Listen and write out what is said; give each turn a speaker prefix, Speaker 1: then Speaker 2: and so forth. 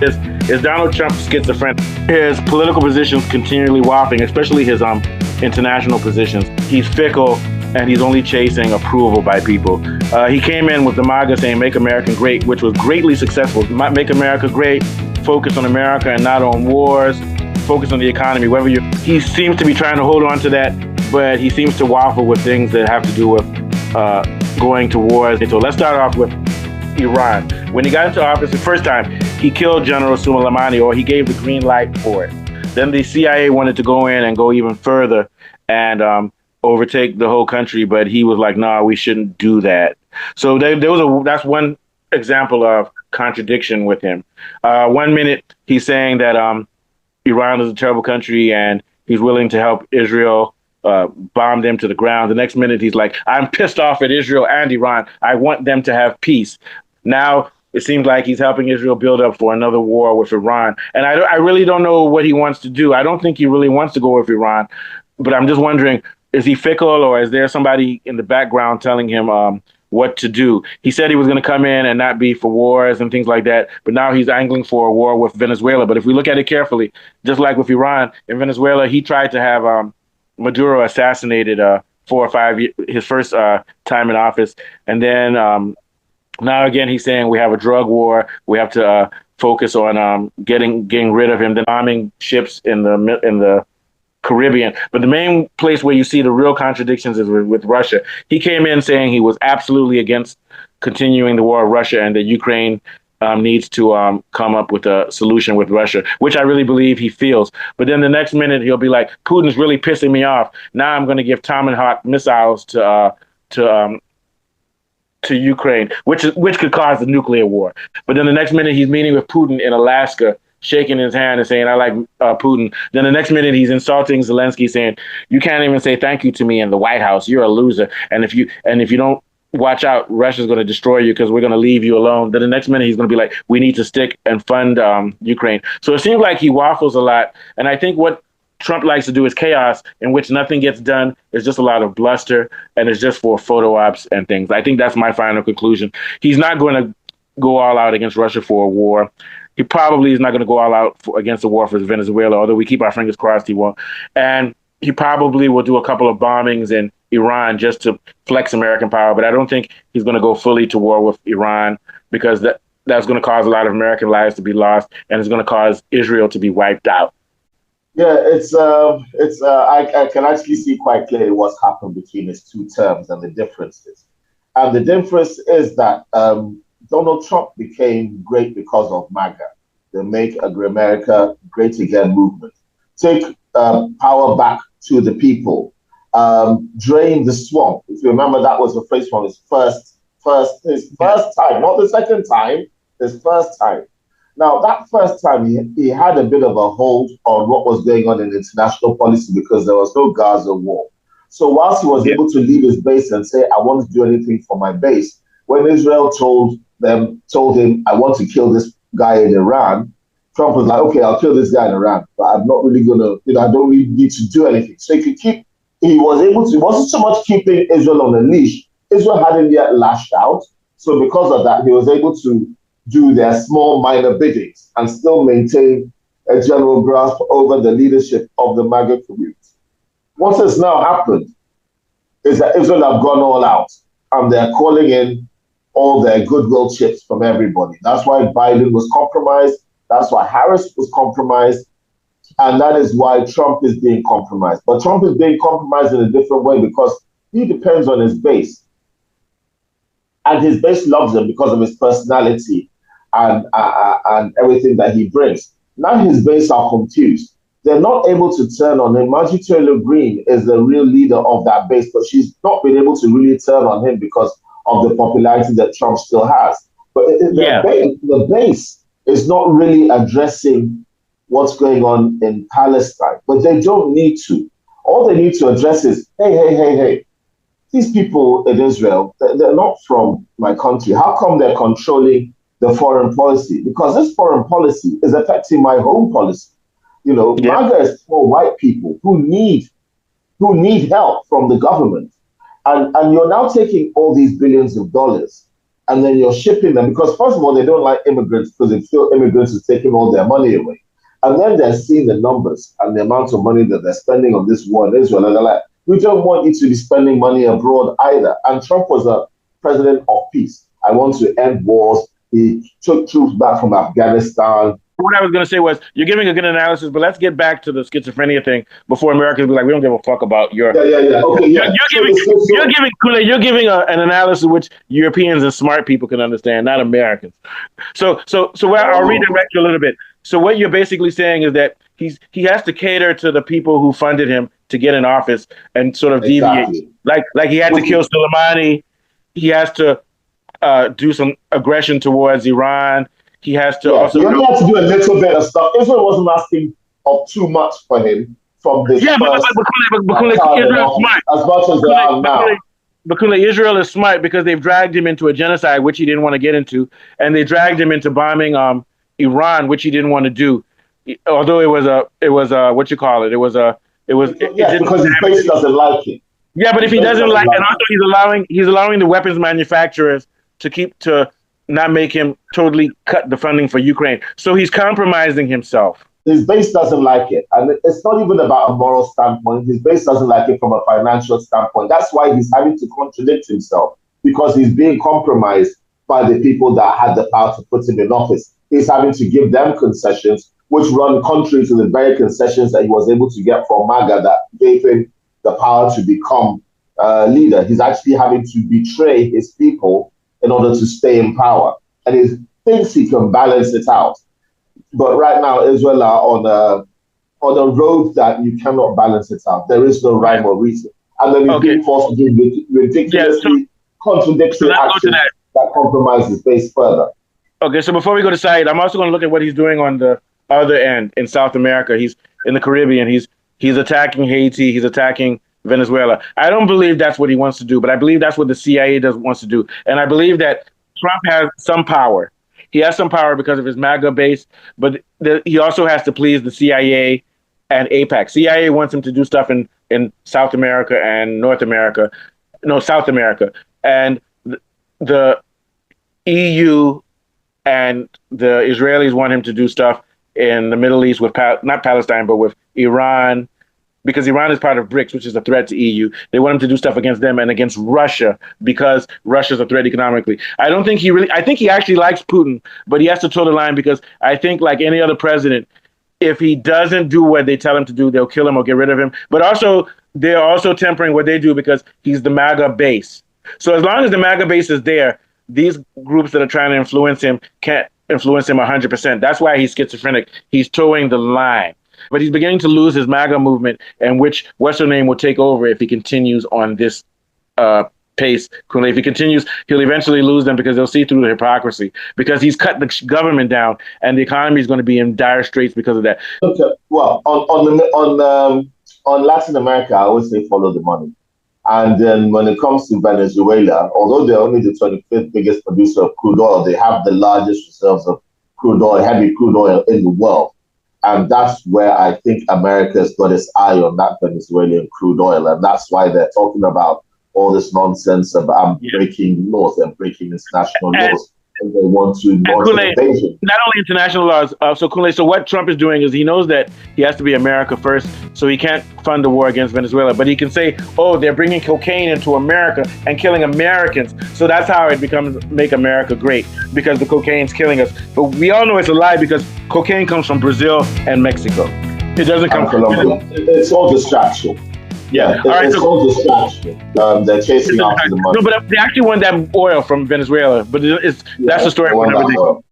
Speaker 1: Is Donald Trump schizophrenic? His political positions continually waffling, especially his international positions. He's fickle and he's only chasing approval by people. He came in with the MAGA saying "Make America Great," which was greatly successful. Make America great, focus on America and not on wars, focus on the economy. He seems to be trying to hold on to that, but he seems to waffle with things that have to do with going to wars. So let's start off with Iran. When he got into office the first time, he killed General Soleimani, or he gave the green light for it. Then the CIA wanted to go in and go even further and overtake the whole country, but he was like, "No, we shouldn't do that." So that's one example of contradiction with him. 1 minute he's saying that Iran is a terrible country and he's willing to help Israel bomb them to the ground. The next minute he's like, "I'm pissed off at Israel and Iran. I want them to have peace." Now it seems like he's helping Israel build up for another war with Iran. And I really don't know what he wants to do. I don't think he really wants to go with Iran, but I'm just wondering, is he fickle, or is there somebody in the background telling him what to do? He said he was going to come in and not be for wars and things like that, but now he's angling for a war with Venezuela. But if we look at it carefully, just like with Iran, in Venezuela, he tried to have Maduro assassinated 4 or 5 years, his first time in office. And then now again, he's saying we have a drug war. We have to focus on getting rid of him. Then bombing ships in the Caribbean. But the main place where you see the real contradictions is with Russia. He came in saying he was absolutely against continuing the war of Russia and that Ukraine needs to come up with a solution with Russia, which I really believe he feels. But then the next minute he'll be like, "Putin's really pissing me off. Now I'm going to give Tomahawk missiles to Ukraine, which could cause the nuclear war." But then the next minute he's meeting with Putin in Alaska, shaking his hand and saying, "I like Putin." Then the next minute he's insulting Zelensky, saying, "You can't even say thank you to me in the White House. You're a loser. And if you don't watch out, Russia's going to destroy you because we're going to leave you alone." Then the next minute he's going to be like, "We need to stick and fund Ukraine." So it seems like he waffles a lot. And I think what Trump likes to do is chaos in which nothing gets done. It's just a lot of bluster and it's just for photo ops and things. I think that's my final conclusion. He's not going to go all out against Russia for a war. He probably is not going to go all out against the war for Venezuela, although we keep our fingers crossed he won't. And he probably will do a couple of bombings in Iran just to flex American power. But I don't think he's going to go fully to war with Iran because that's going to cause a lot of American lives to be lost and it's going to cause Israel to be wiped out.
Speaker 2: Yeah, I can actually see quite clearly what's happened between his two terms and the differences. And the difference is that Donald Trump became great because of MAGA, the Make America Great Again movement. Take power back to the people, drain the swamp. If you remember, that was the phrase from his first time, not the second time, his first time. Now, that first time, he had a bit of a hold on what was going on in international policy because there was no Gaza war. So whilst he was able to leave his base and say, "I want to do anything for my base," when Israel told him, "I want to kill this guy in Iran," Trump was like, "Okay, I'll kill this guy in Iran, but I'm not really going to, I don't really need to do anything." So he wasn't so much keeping Israel on a leash. Israel hadn't yet lashed out. So because of that, he was able to do their small minor biddings and still maintain a general grasp over the leadership of the MAGA community. What has now happened is that Israel have gone all out and they're calling in all their goodwill chips from everybody. That's why Biden was compromised. That's why Harris was compromised. And that is why Trump is being compromised. But Trump is being compromised in a different way because he depends on his base. And his base loves him because of his personality and everything that he brings. Now his base are confused. They're not able to turn on him. Marjorie Taylor Greene is the real leader of that base, but she's not been able to really turn on him because of the popularity that Trump still has. But the base is not really addressing what's going on in Palestine, but they don't need to. All they need to address is, hey, these people in Israel, they're not from my country. How come they're controlling the foreign policy? Because this foreign policy is affecting my home policy. MAGA is for white people who need help from the government. And you're now taking all these billions of dollars and then you're shipping them because first of all, they don't like immigrants because they feel immigrants is taking all their money away. And then they're seeing the numbers and the amount of money that they're spending on this war in Israel. And they're like, we don't want you to be spending money abroad either. And Trump was a president of peace. I want to end wars. He took troops back from Afghanistan.
Speaker 1: What I was going to say was, you're giving a good analysis, but let's get back to the schizophrenia thing before Americans be like, we don't give a fuck about your.
Speaker 2: Yeah. Okay, yeah.
Speaker 1: You're giving an analysis which Europeans and smart people can understand, not Americans. So I'll redirect you a little bit. So what you're basically saying is that he has to cater to the people who funded him to get in office and sort of deviate. Like he had to kill Soleimani. He has to do some aggression towards Iran. He has to also.
Speaker 2: He only had to do a little bit of stuff. Israel wasn't asking of too much for him from this.
Speaker 1: Yeah, but Israel is smart.
Speaker 2: As much as they are now.
Speaker 1: But Israel is smart because they've dragged him into a genocide, which he didn't want to get into, and they dragged him into bombing Iran, which he didn't want to do. Although it was what you call it?
Speaker 2: Because his base doesn't like it.
Speaker 1: Yeah, but if he doesn't like, and also he's allowing the weapons manufacturers to not make him totally cut the funding for Ukraine. So he's compromising himself.
Speaker 2: His base doesn't like it. And it's not even about a moral standpoint. His base doesn't like it from a financial standpoint. That's why he's having to contradict himself, because he's being compromised by the people that had the power to put him in office. He's having to give them concessions, which run contrary to the very concessions that he was able to get from MAGA that gave him the power to become leader. He's actually having to betray his people in order to stay in power. And he thinks he can balance it out. But right now, Israel are on a road that you cannot balance it out. There is no rhyme or reason. And then he's being forced to do ridiculously contradictory actions that compromise his base further.
Speaker 1: Okay, so before we go to Said, I'm also going to look at what he's doing on the other end in South America. He's in the Caribbean. He's attacking Haiti. He's attacking Venezuela. I don't believe that's what he wants to do, but I believe that's what the CIA wants to do. And I believe that Trump has some power. He has some power because of his MAGA base, but he also has to please the CIA and APAC. CIA wants him to do stuff in South America and South America. And the EU and the Israelis want him to do stuff in the Middle East with not Palestine, but with Iran, because Iran is part of BRICS, which is a threat to EU. They want him to do stuff against them and against Russia because Russia's a threat economically. I think he actually likes Putin, but he has to toe the line because I think, like any other president, if he doesn't do what they tell him to do, they'll kill him or get rid of him. But also, they're also tempering what they do because he's the MAGA base. So as long as the MAGA base is there, these groups that are trying to influence him can't influence him 100%. That's why he's schizophrenic. He's towing the line. But he's beginning to lose his MAGA movement, and what's her name will take over if he continues on this pace. If he continues, he'll eventually lose them because they'll see through the hypocrisy, because he's cut the government down and the economy is going to be in dire straits because of that.
Speaker 2: Okay. Well, on Latin America, I always say follow the money. And then when it comes to Venezuela, although they're only the 25th biggest producer of crude oil, they have the largest reserves of crude oil, heavy crude oil in the world. And that's where I think America's got its eye on that Venezuelan crude oil. And that's why they're talking about all this nonsense about breaking laws and breaking international laws. And they want to launch an invasion.
Speaker 1: Not only international laws. So what Trump is doing is he knows that he has to be America first, so he can't fund the war against Venezuela. But he can say, oh, they're bringing cocaine into America and killing Americans. So that's how it becomes Make America Great, because the cocaine's killing us. But we all know it's a lie because cocaine comes from Brazil and Mexico. It doesn't come from
Speaker 2: Colombia. It's all distraction. Yeah, it's all distraction. They're chasing after the money.
Speaker 1: No, but they actually want that oil from Venezuela. But that's the story for another day.